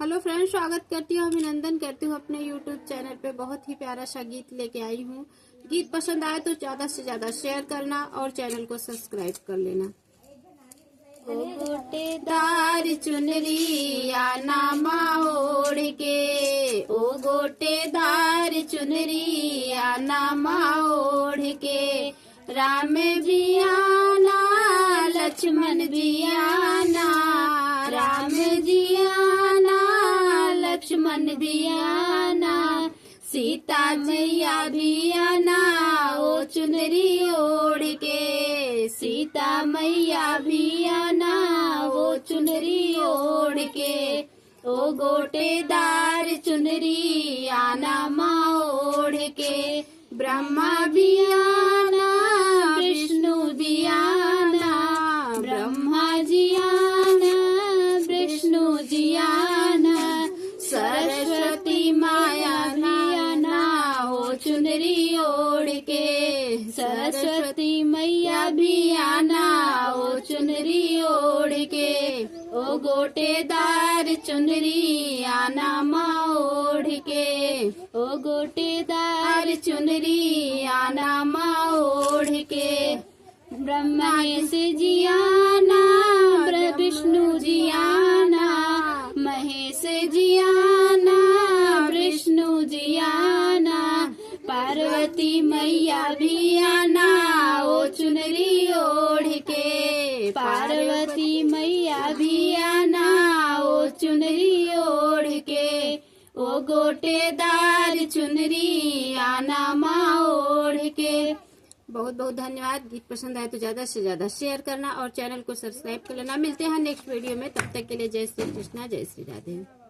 Hello friends, स्वागत करती हूँ, अभिनंदन करती हूँ अपने यूट्यूब चैनल पे। बहुत ही प्यारा सा गीत लेके आई हूँ। गीत पसंद आए तो ज्यादा से ज्यादा शेयर करना और चैनल को सब्सक्राइब कर लेना। ओ गोटेदार चुनरी आना ओढ़ के, ओ गोटेदार चुनरी आना ओढ़ के, राम भी आना लक्ष्मण भी आना, राम जी आना लक्ष्मण भी आना, सीता मैया भी आना ओ चुनरी ओढ़ के, सीता मैया भी आना ओ चुनरी ओढ़ के, ओ गोटेदार चुनरी आना ओढ़ के, ब्रह्मा भी आना विष्णु भी आना, ब्रह्मा जी आना विष्णु जी आना, सरस्वती माया भी आना ओ चुनरी ओढ़ के, सरस्वती मैया भी आना ओ चुनरी ओढ़ के, ओ गोटेदार चुनरी आना ओढ़ के, ओ गोटेदार चुनरी आना ओढ़ के, ब्रह्मा से जी आना विष्णु जी आना, महेश जी आना विष्णु जी आना, पार्वती मैया भी आना ओ चुनरी ओढ़ के, पार्वती मैया भी आना ओ चुनरी ओढ़ के, ओ गोटेदार चुनरी आना ओढ़ के। बहुत बहुत धन्यवाद। गीत पसंद आए तो ज्यादा से ज्यादा शेयर करना और चैनल को सब्सक्राइब कर लेना। मिलते हैं नेक्स्ट वीडियो में, तब तक के लिए जय श्री कृष्णा, जय श्री राधे।